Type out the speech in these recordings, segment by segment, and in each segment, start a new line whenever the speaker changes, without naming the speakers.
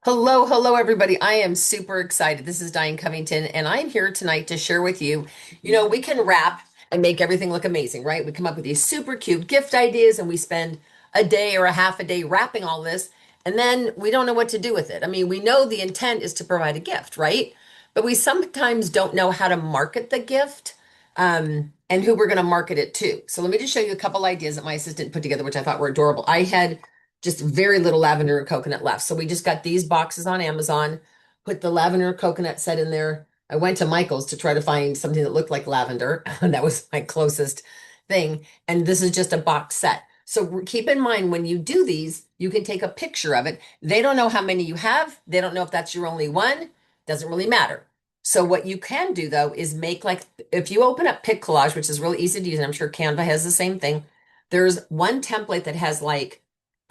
Hello, hello, everybody. I am super excited. This is Diane Covington, and I'm here tonight to share with you. We can wrap and make everything look amazing, right? We come up with these super cute gift ideas, and we spend a day or a half a day wrapping all this, and then we don't know what to do with it. I mean, we know the intent is to provide a gift, right? But we sometimes don't know how to market the gift, and who we're going to market it to. So let me just show you a couple ideas that my assistant put together, which I thought were adorable. I had just very little lavender and coconut left. So we just got these boxes on Amazon, put the lavender and coconut set in there. I went to Michael's to try to find something that looked like lavender, and that was my closest thing. And this is just a box set. So keep in mind when you do these, you can take a picture of it. They don't know how many you have. They don't know if that's your only one. Doesn't really matter. So what you can do though is make like if you open up Pic Collage, which is really easy to use, and I'm sure Canva has the same thing. There's one template that has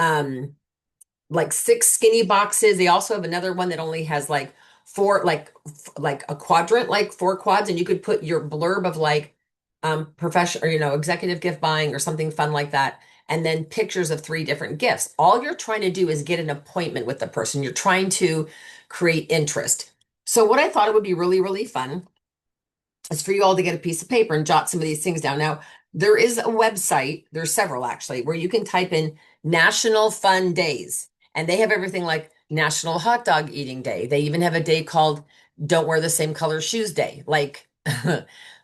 um like six skinny boxes. They also have another one that only has like four, like a quadrant, like four quads, and you could put your blurb of like professional or executive gift buying or something fun like that, and then pictures of three different gifts. All you're trying to do is get an appointment with the person. You're trying to create interest. So what I thought it would be really, really fun is for you all to get a piece of paper and jot some of these things down. Now, there is a website, there's several actually, where you can type in National Fun Days, and they have everything like National Hot Dog Eating Day. They even have a day called Don't Wear the Same Color Shoes Day. Like,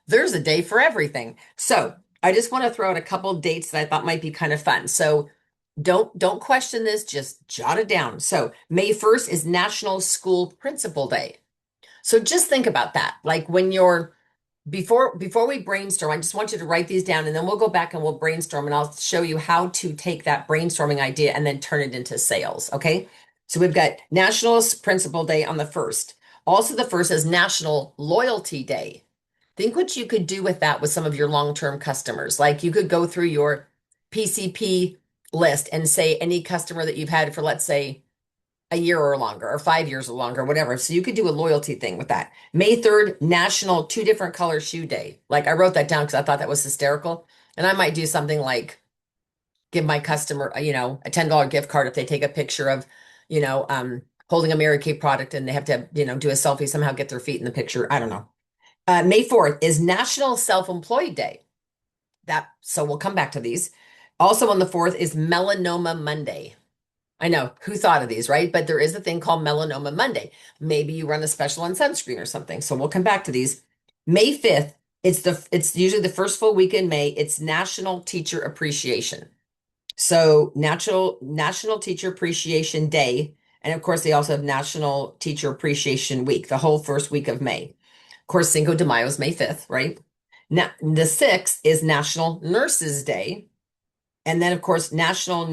there's a day for everything. So, I just want to throw out a couple dates that I thought might be kind of fun. So, don't question this, just jot it down. So, May 1st is National School Principal Day. So just think about that. Like when you're before we brainstorm, I just want you to write these down and then we'll go back and we'll brainstorm and I'll show you how to take that brainstorming idea and then turn it into sales. Okay. So we've got National Principal Day on the 1st. Also, the 1st is National Loyalty Day. Think what you could do with that with some of your long-term customers. Like you could go through your PCP list and say any customer that you've had for, let's say, a year or longer, or 5 years or longer, whatever. So you could do a loyalty thing with that. May 3rd, National Two Different Color Shoe Day. Like I wrote that down because I thought that was hysterical. And I might do something like give my customer, a $10 gift card if they take a picture of, you know, um, holding a Mary Kay product and they have to, do a selfie, somehow get their feet in the picture. I don't know. May 4th is National Self-Employed Day. So we'll come back to these. Also on the 4th is Melanoma Monday. I know who thought of these, right? But there is a thing called Melanoma Monday. Maybe you run a special on sunscreen or something. So we'll come back to these. May 5th, it's usually the first full week in May. It's National Teacher Appreciation. So National Teacher Appreciation Day. And of course, they also have National Teacher Appreciation Week, the whole first week of May. Of course, Cinco de Mayo is May 5th, right? Now, the 6th is National Nurses Day. And then, of course, National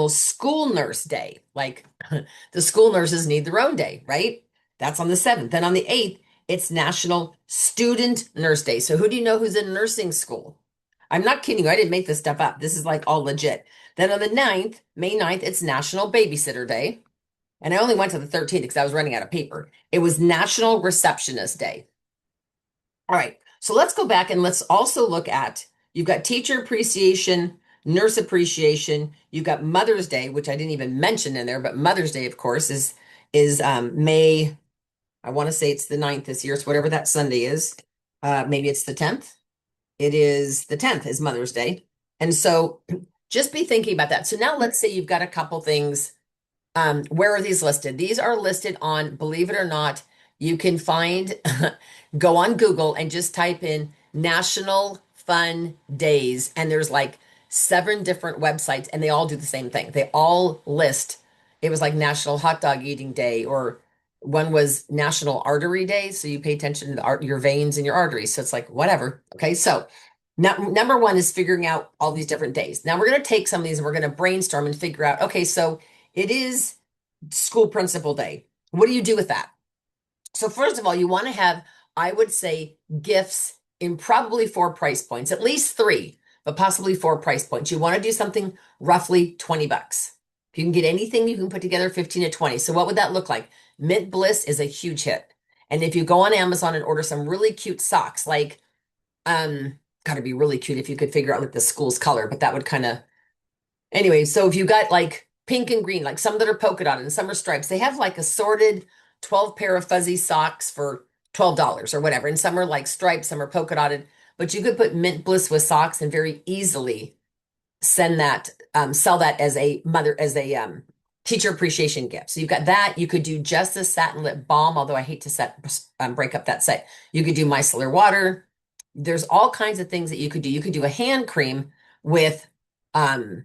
School Nurse Day. Like the school nurses need their own day, right? That's on the 7th. Then on the 8th, it's National Student Nurse Day. So who do you know who's in nursing school? I'm not kidding you. I didn't make this stuff up. This is like all legit. Then on the 9th, May 9th, it's National Babysitter Day. And I only went to the 13th because I was running out of paper. It was National Receptionist Day. All right. So let's go back and let's also look at you've got teacher appreciation, nurse appreciation, you've got Mother's Day, which I didn't even mention in there, but Mother's Day, of course, is May, I want to say it's the 9th this year. It's whatever that Sunday is. Maybe it's the 10th. It is the 10th is Mother's Day. And so just be thinking about that. So now let's say you've got a couple things. Where are these listed? These are listed on, believe it or not, you can find, go on Google and just type in National Fun Days, and there's like 7 different websites, and they all do the same thing. They all list, it was like National Hot Dog Eating Day, or one was National Artery Day. So you pay attention to your veins and your arteries. So it's like, whatever. Okay. So number one is figuring out all these different days. Now we're going to take some of these and we're going to brainstorm and figure out, okay, so it is school principal day. What do you do with that? So first of all, you want to have, I would say, gifts in probably 4 price points, at least 3, but possibly 4 price points. You want to do something roughly $20. If you can get anything, you can put together 15 to 20. So what would that look like? Mint Bliss is a huge hit. And if you go on Amazon and order some really cute socks, like, gotta be really cute if you could figure out like the school's color, but that would kind of, anyway, so if you got like pink and green, like some that are polka dotted and some are stripes. They have like assorted 12 pair of fuzzy socks for $12 or whatever. And some are like stripes, some are polka dotted. But you could put Mint Bliss with socks and very easily send that, sell that as a mother, as a teacher appreciation gift. So you've got that. You could do just a satin lip balm, although I hate to break up that set. You could do micellar water. There's all kinds of things that you could do. You could do a hand cream with, um,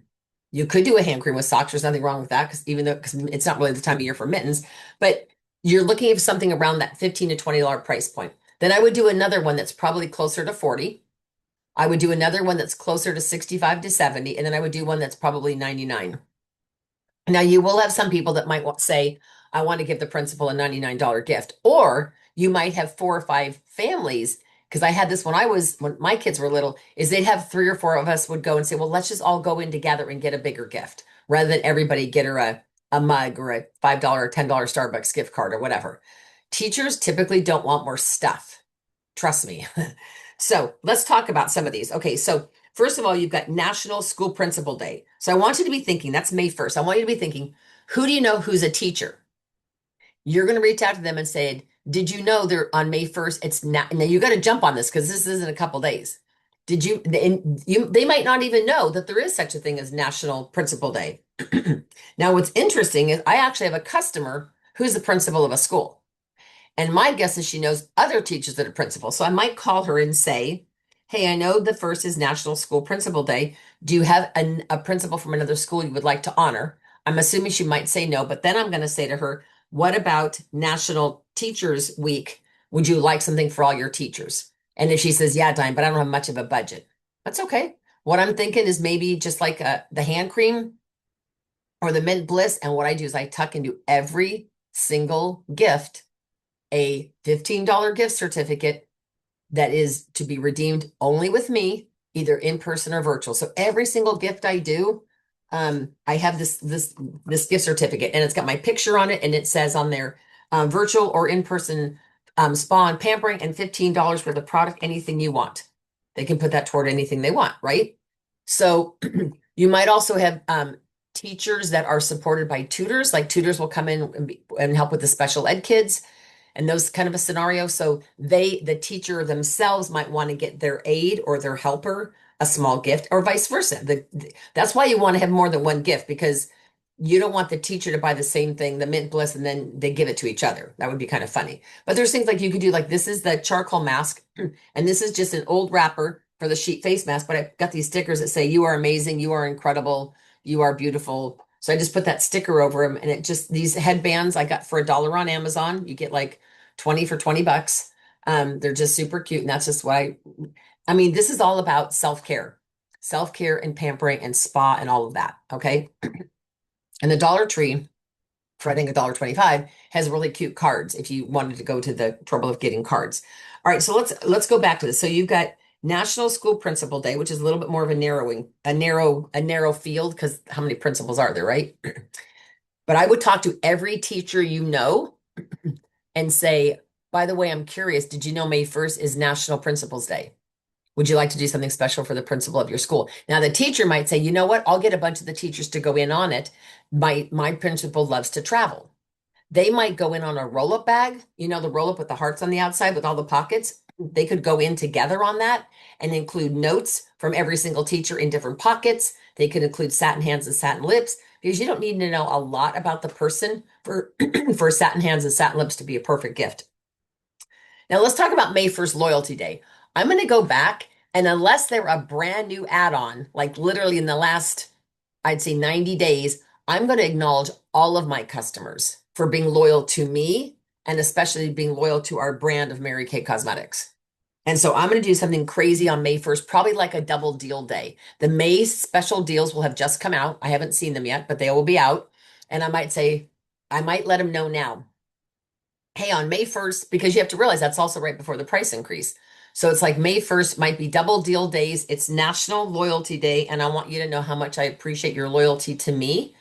you could do a hand cream with socks. There's nothing wrong with that because even though because it's not really the time of year for mittens, but you're looking at something around that $15 to $20 price point. Then I would do another one that's probably closer to 40. I would do another one that's closer to 65 to 70, and then I would do one that's probably 99. Now, you will have some people that might say, I want to give the principal a $99 gift, or you might have 4 or 5 families. Because I had this when my kids were little, is they'd have 3 or 4 of us would go and say, well, let's just all go in together and get a bigger gift rather than everybody get her a mug or a $5 or $10 Starbucks gift card or whatever. Teachers typically don't want more stuff. Trust me. So let's talk about some of these. Okay, so first of all, you've got National School Principal Day. So I want you to be thinking, that's May 1st. I want you to be thinking, who do you know who's a teacher? You're going to reach out to them and say, did you know they're on May 1st? It's not, now you got to jump on this because this isn't a couple days. Did you, and they might not even know that there is such a thing as National Principal Day. Now, what's interesting is I actually have a customer who's the principal of a school. And my guess is she knows other teachers that are principals. So I might call her and say, hey, I know the 1st is National School Principal Day. Do you have a principal from another school you would like to honor? I'm assuming she might say no, but then I'm going to say to her, what about National Teachers Week? Would you like something for all your teachers? And if she says, yeah, Diane, but I don't have much of a budget, that's okay. What I'm thinking is maybe just like the hand cream or the Mint Bliss. And what I do is I tuck into every single gift a $15 gift certificate that is to be redeemed only with me, either in person or virtual. So every single gift I do, I have this gift certificate, and it's got my picture on it, and it says on there, virtual or in person, spa and pampering, and $15 worth of product, anything you want. They can put that toward anything they want, right? So you might also have teachers that are supported by tutors, like tutors will come in and help with the special ed kids and those kind of a scenario. So the teacher themselves might want to get their aide or their helper a small gift or vice versa. That's why you want to have more than one gift, because you don't want the teacher to buy the same thing, the Mint Bliss, and then they give it to each other. That would be kind of funny. But there's things like you could do, like this is the charcoal mask, and this is just an old wrapper for the sheet face mask, but I've got these stickers that say, you are amazing, you are incredible, you are beautiful. So I just put that sticker over them, and it just, these headbands I got for $1 on Amazon. You get like 20 for $20. They're just super cute. And that's just why, I mean, this is all about self-care and pampering and spa and all of that. Okay. And the Dollar Tree for I think $1.25 has really cute cards if you wanted to go to the trouble of getting cards. All right. So let's go back to this. So you've got National School Principal Day, which is a little bit more of a narrow field because how many principals are there, right? But I would talk to every teacher you know and say, by the way, I'm curious, did you know May 1st is National Principals Day? Would you like to do something special for the principal of your school? Now, the teacher might say, you know what? I'll get a bunch of the teachers to go in on it. My principal loves to travel. They might go in on a roll-up bag, the roll-up with the hearts on the outside with all the pockets. They could go in together on that and include notes from every single teacher in different pockets. They could include satin hands and satin lips, because you don't need to know a lot about the person for for satin hands and satin lips to be a perfect gift. Now let's talk about May 1st Loyalty Day. I'm going to go back, and unless they're a brand new add-on, like literally in the last, I'd say 90 days, I'm going to acknowledge all of my customers for being loyal to me, and especially being loyal to our brand of Mary Kay Cosmetics. And so I'm going to do something crazy on May 1st, probably like a double deal day. The May special deals will have just come out. I haven't seen them yet, but they will be out. And I might let them know now. Hey, on May 1st, because you have to realize that's also right before the price increase. So it's like May 1st might be double deal days. It's National Loyalty Day. And I want you to know how much I appreciate your loyalty to me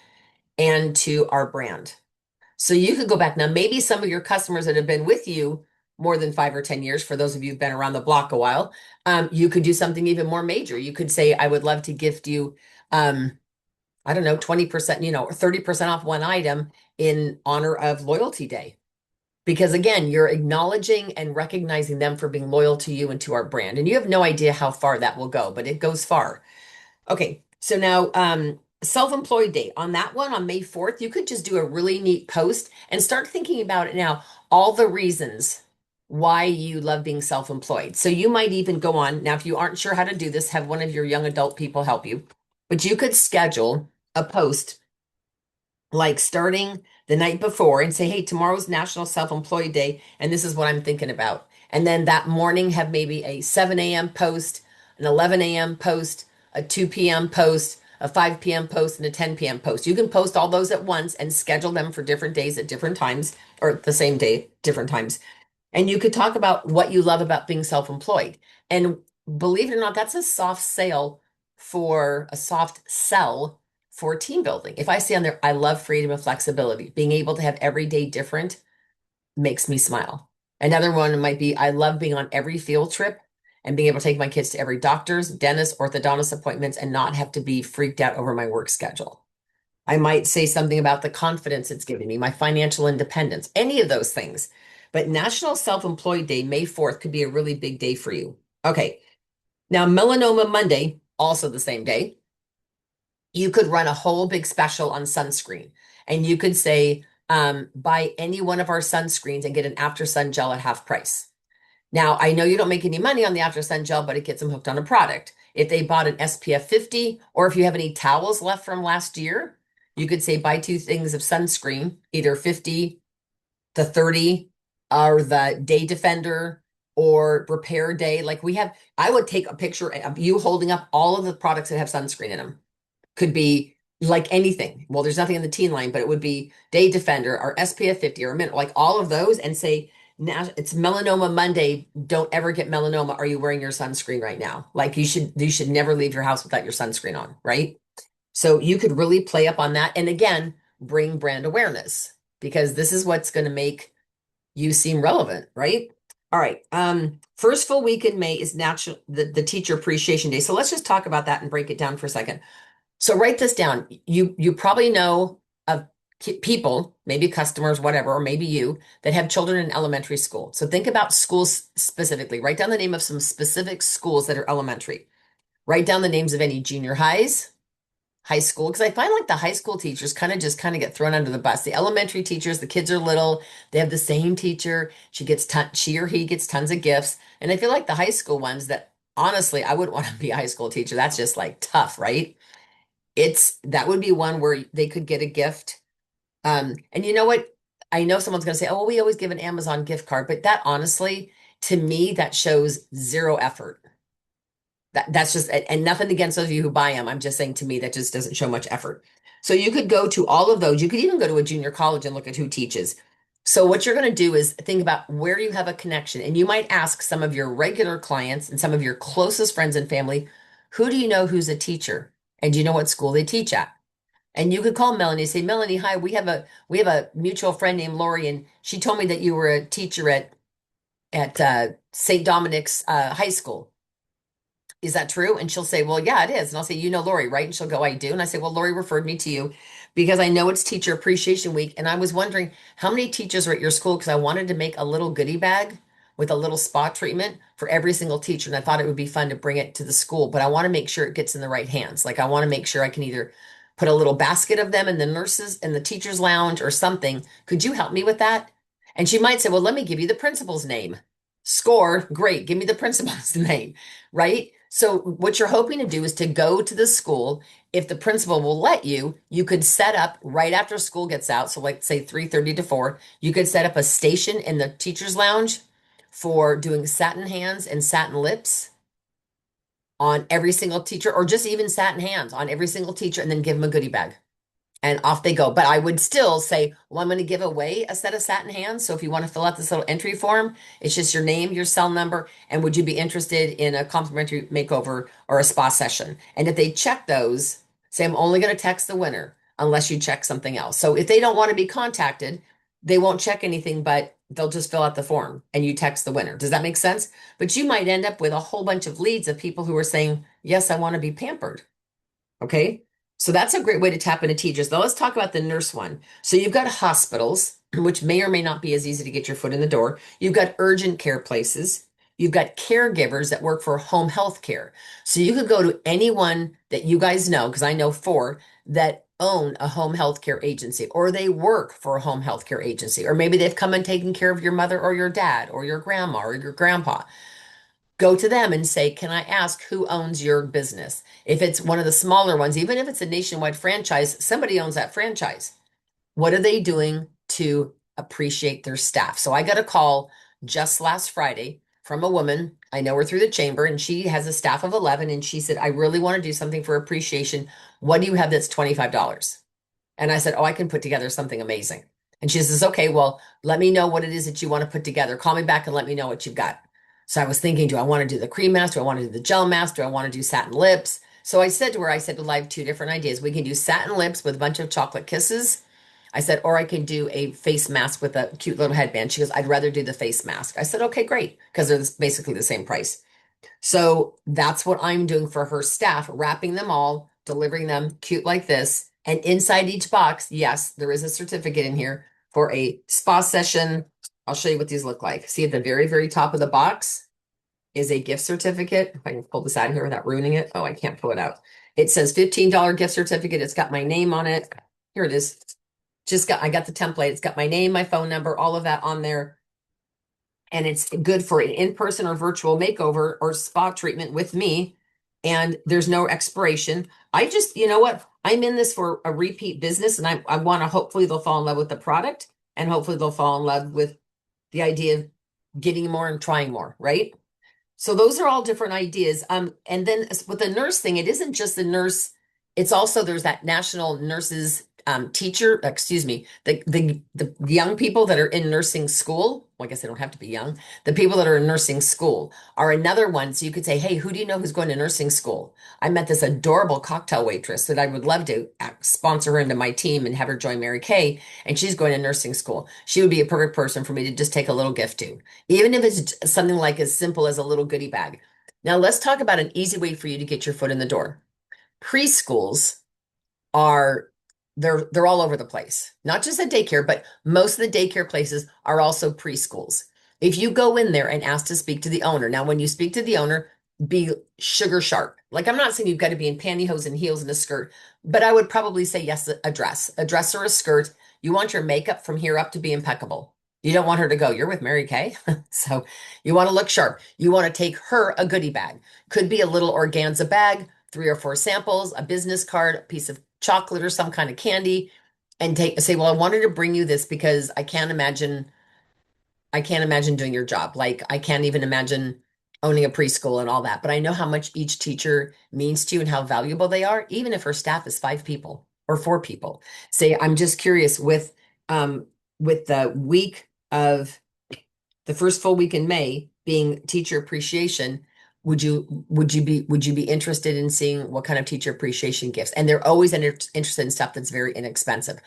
and to our brand. So you could go back. Now, maybe some of your customers that have been with you more than 5 or 10 years, for those of you who've been around the block a while, you could do something even more major. You could say, I would love to gift you I don't know, 20%, or 30% off one item in honor of Loyalty Day. Because again, you're acknowledging and recognizing them for being loyal to you and to our brand. And you have no idea how far that will go, but it goes far. Okay, so now self-employed day. On that one, on May 4th, you could just do a really neat post and start thinking about it now, all the reasons why you love being self-employed. So you might even go on. Now, if you aren't sure how to do this, have one of your young adult people help you. But you could schedule a post like starting the night before and say, hey, tomorrow's National Self-Employed Day, and this is what I'm thinking about. And then that morning, have maybe a 7 a.m. post, an 11 a.m. post, a 2 p.m. post, a 5 p.m. post, and a 10 p.m. post. You can post all those at once and schedule them for different days at different times, or the same day, different times. And you could talk about what you love about being self-employed. And believe it or not, that's a soft sell for team building. If I say on there, I love freedom and flexibility, being able to have every day different makes me smile. Another one might be, I love being on every field trip and being able to take my kids to every doctor's, dentist, orthodontist appointments and not have to be freaked out over my work schedule. I might say something about the confidence it's giving me, my financial independence, any of those things. But National Self-Employed Day, May 4th, could be a really big day for you. Okay. Now, Melanoma Monday, also the same day, you could run a whole big special on sunscreen. And you could say, buy any one of our sunscreens and get an after sun gel at half price. Now, I know you don't make any money on the after sun gel, but it gets them hooked on a product. If they bought an SPF 50, or if you have any towels left from last year, you could say buy two things of sunscreen, either 50, the 30, or the Day Defender or Repair Day. Like I would take a picture of you holding up all of the products that have sunscreen in them. Could be like anything. Well, there's nothing in the teen line, but it would be Day Defender or SPF 50 or Mint, like all of those, and say, now it's Melanoma Monday. Don't ever get melanoma. Are you wearing your sunscreen right now? Like you should never leave your house without your sunscreen on, right? So you could really play up on that. And again, bring brand awareness because this is what's going to make you seem relevant, right? All right. First full week in May is natural the Teacher Appreciation Day. So let's just talk about that and break it down for a second. So write this down. You probably know of people, maybe customers, whatever, or maybe you that have children in elementary school. So think about schools specifically. Write down the name of some specific schools that are elementary. Write down the names of any junior highs, high school, because I find like the high school teachers kind of get thrown under the bus. The elementary teachers, the kids are little, they have the same teacher. She or he gets tons of gifts, and I feel like the high school ones that honestly I wouldn't want to be a high school teacher. That's just like tough, right? That would be one where they could get a gift. And you know what? I know someone's going to say, "Oh, well, we always give an Amazon gift card," but that honestly, to me, that shows zero effort. That's just, and nothing against those of you who buy them. I'm just saying to me, that just doesn't show much effort. So you could go to all of those. You could even go to a junior college and look at who teaches. So what you're going to do is think about where you have a connection. And you might ask some of your regular clients and some of your closest friends and family, who do you know who's a teacher? And do you know what school they teach at? And you could call Melanie and say, Melanie, hi, we have a mutual friend named Lori, and she told me that you were a teacher at St. Dominic's High School. Is that true? And she'll say, well, yeah, it is. And I'll say, you know Lori, right? And she'll go, I do. And I say, well, Lori referred me to you because I know it's Teacher Appreciation Week. And I was wondering how many teachers are at your school because I wanted to make a little goodie bag with a little spa treatment for every single teacher. And I thought it would be fun to bring it to the school, but I want to make sure it gets in the right hands. Like I want to make sure I can either put a little basket of them in the nurses in the teacher's lounge or something. Could you help me with that? And she might say, well, let me give you the principal's name. Score, great. Give me the principal's name, right? So what you're hoping to do is to go to the school. If the principal will let you, you could set up right after school gets out. So like say 3:30 to 4, you could set up a station in the teacher's lounge for doing satin hands and satin lips on every single teacher, or just even satin hands on every single teacher, and then give them a goodie bag and off they go. But I would still say, well, I'm going to give away a set of satin hands. So if you want to fill out this little entry form, it's just your name, your cell number, and would you be interested in a complimentary makeover or a spa session? And if they check those, say, I'm only going to text the winner unless you check something else. So if they don't want to be contacted, they won't check anything, but they'll just fill out the form and you text the winner. Does that make sense? But you might end up with a whole bunch of leads of people who are saying, yes, I want to be pampered. Okay. So that's a great way to tap into teachers. Now let's talk about the nurse one. So you've got hospitals, which may or may not be as easy to get your foot in the door. You've got urgent care places. You've got caregivers that work for home health care. So you could go to anyone that you guys know, because I know four that own a home health care agency, or they work for a home health care agency, or maybe they've come and taken care of your mother or your dad or your grandma or your grandpa. Go to them and say, can I ask who owns your business? If it's one of the smaller ones, even if it's a nationwide franchise, somebody owns that franchise. What are they doing to appreciate their staff? So I got a call just last Friday from a woman. I know her through the chamber, and she has a staff of 11. And she said, I really want to do something for appreciation. What do you have that's $25? And I said, oh, I can put together something amazing. And she says, okay, well, let me know what it is that you want to put together. Call me back and let me know what you've got. So I was thinking, do I want to do the cream mask? Do I want to do the gel mask? Do I want to do satin lips? So I said to her, I said, well, I have two different ideas. We can do satin lips with a bunch of chocolate kisses. I said, or I can do a face mask with a cute little headband. She goes, I'd rather do the face mask. I said, okay, great, because they're basically the same price. So that's what I'm doing for her staff, wrapping them all, delivering them cute like this. And inside each box, yes, there is a certificate in here for a spa session. I'll show you what these look like. See at the very, very top of the box is a gift certificate. If I can pull this out of here without ruining it. Oh, I can't pull it out. It says $15 gift certificate. It's got my name on it. Here it is. I got the template. It's got my name, my phone number, all of that on there, and it's good for an in-person or virtual makeover or spa treatment with me. And there's no expiration. I just, you know what? I'm in this for a repeat business, and I want to hopefully they'll fall in love with the product, and hopefully they'll fall in love with the idea of getting more and trying more, right? So those are all different ideas. And then with the nurse thing, it isn't just the nurse, it's also there's that national nurses teacher, excuse me, the young people that are in nursing school. Well, I guess they don't have to be young. The people that are in nursing school are another one. So you could say, hey, who do you know who's going to nursing school? I met this adorable cocktail waitress that I would love to sponsor her into my team and have her join Mary Kay, and she's going to nursing school. She would be a perfect person for me to just take a little gift to, even if it's something like as simple as a little goodie bag. Now, let's talk about an easy way for you to get your foot in the door. Preschools are they're all over the place. Not just at daycare, but most of the daycare places are also preschools. If you go in there and ask to speak to the owner, now when you speak to the owner, be sugar sharp. Like I'm not saying you've got to be in pantyhose and heels and a skirt, but I would probably say yes, a dress or a skirt. You want your makeup from here up to be impeccable. You don't want her to go, you're with Mary Kay. So you want to look sharp. You want to take her a goodie bag. Could be a little organza bag, three or four samples, a business card, a piece of chocolate or some kind of candy, and say, well, I wanted to bring you this because I can't imagine doing your job. Like I can't even imagine owning a preschool and all that. But I know how much each teacher means to you and how valuable they are, even if her staff is five people or four people. Say, I'm just curious with the week of the first full week in May being teacher appreciation, would you be interested in seeing what kind of teacher appreciation gifts? And they're always interested in stuff that's very inexpensive.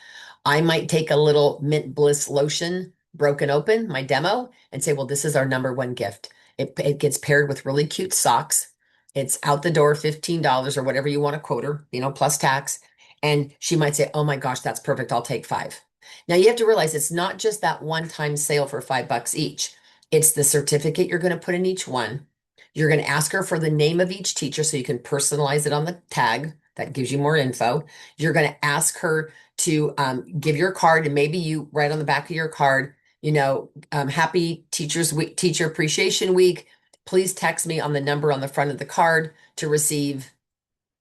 I might take a little mint bliss lotion broken open, my demo, and say, well, this is our number one gift. It gets paired with really cute socks. It's out the door, $15 or whatever you want to quote her, plus tax. And she might say, oh my gosh, that's perfect. I'll take five. Now you have to realize it's not just that one-time sale for $5 each. It's the certificate you're going to put in each one. You're going to ask her for the name of each teacher so you can personalize it on the tag. That gives you more info. You're going to ask her to give your card, and maybe you write on the back of your card, Happy Teachers Week, Teacher Appreciation Week. Please text me on the number on the front of the card to receive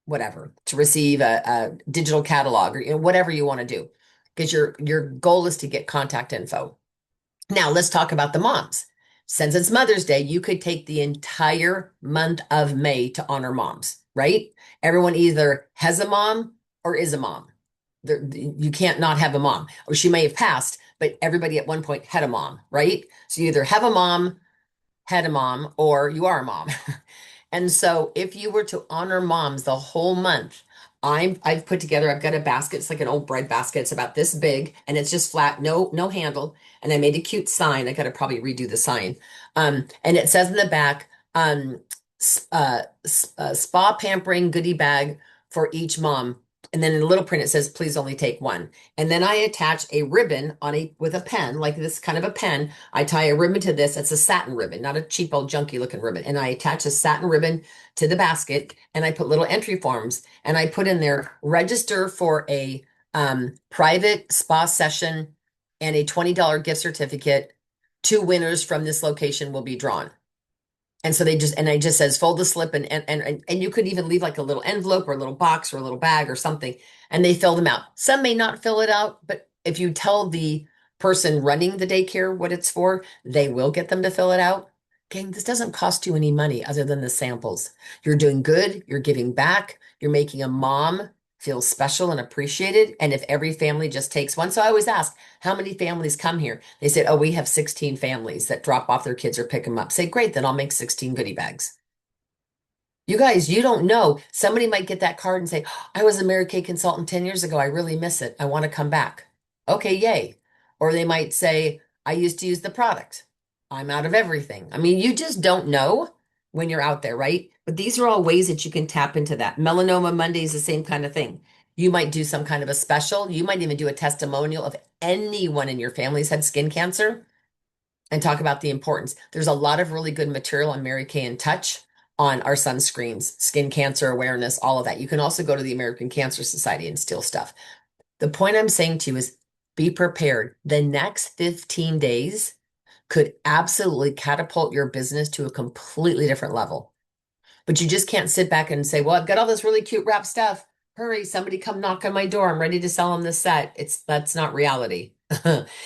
whatever, to receive a digital catalog or whatever you want to do, because your goal is to get contact info. Now let's talk about the moms. Since it's Mother's Day, you could take the entire month of May to honor moms, right? Everyone either has a mom or is a mom. You can't not have a mom, or she may have passed, but everybody at one point had a mom, right? So you either have a mom, had a mom, or you are a mom. And so if you were to honor moms the whole month, I've put together, I've got a basket, it's like an old bread basket. It's about this big and it's just flat, no handle. And I made a cute sign. I gotta probably redo the sign. And it says in the back, spa pampering goodie bag for each mom. And then in the little print, it says, please only take one. And then I attach a ribbon on a with a pen, like this kind of a pen. I tie a ribbon to this. It's a satin ribbon, not a cheap old junky looking ribbon. And I attach a satin ribbon to the basket and I put little entry forms and I put in there register for a private spa session and a $20 gift certificate. Two winners from this location will be drawn. And so they just, and it just says fold the slip and you could even leave like a little envelope or a little box or a little bag or something, and they fill them out. Some may not fill it out, but if you tell the person running the daycare what it's for, they will get them to fill it out. Gang, this doesn't cost you any money other than the samples. You're doing good, you're giving back, you're making a mom feel special and appreciated. And if every family just takes one, so I always ask, how many families come here? They said, oh, we have 16 families that drop off their kids or pick them up. Say, great, then I'll make 16 goodie bags. You guys, you don't know. Somebody might get that card and say, I was a Mary Kay consultant 10 years ago. I really miss it. I want to come back. Okay, yay. Or they might say, I used to use the product. I'm out of everything. I mean, you just don't know when you're out there, right? But these are all ways that you can tap into that. Melanoma Monday is the same kind of thing. You might do some kind of a special. You might even do a testimonial of anyone in your family's had skin cancer and talk about the importance. There's a lot of really good material on Mary Kay in Touch on our sunscreens, skin cancer awareness, all of that. You can also go to the American Cancer Society and steal stuff. The point I'm saying to you is be prepared. The next 15 days could absolutely catapult your business to a completely different level. But you just can't sit back and say, well, I've got all this really cute wrap stuff. Hurry, somebody come knock on my door. I'm ready to sell them this set. That's not reality.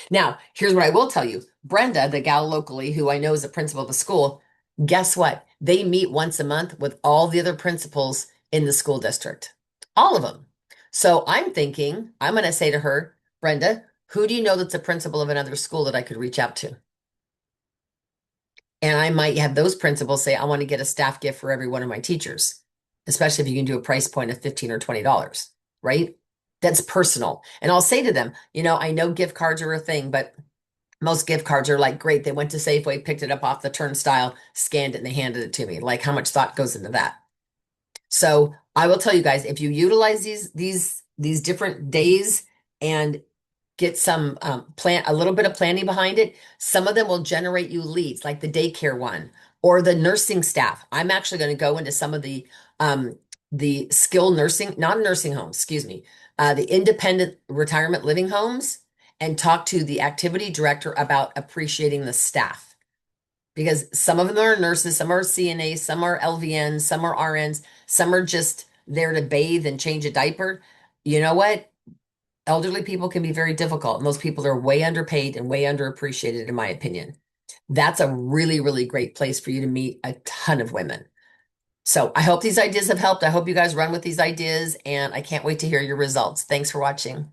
Now, here's what I will tell you. Brenda, the gal locally who I know is the principal of the school, guess what? They meet once a month with all the other principals in the school district. All of them. So I'm thinking, I'm going to say to her, Brenda, who do you know that's a principal of another school that I could reach out to? And I might have those principals say, I want to get a staff gift for every one of my teachers, especially if you can do a price point of $15 or $20, right? That's personal. And I'll say to them, I know gift cards are a thing, but most gift cards are like, great, they went to Safeway, picked it up off the turnstile, scanned it, and they handed it to me. Like, how much thought goes into that? So I will tell you guys, if you utilize these different days and get some a little bit of planning behind it, some of them will generate you leads, like the daycare one or the nursing staff. I'm actually going to go into some of the skilled nursing, not nursing homes, excuse me, the independent retirement living homes, and talk to the activity director about appreciating the staff. Because some of them are nurses, some are CNAs, some are LVNs, some are RNs, some are just there to bathe and change a diaper. You know what? Elderly people can be very difficult, and those people are way underpaid and way underappreciated, in my opinion. That's a really, really great place for you to meet a ton of women. So I hope these ideas have helped. I hope you guys run with these ideas, and I can't wait to hear your results. Thanks for watching.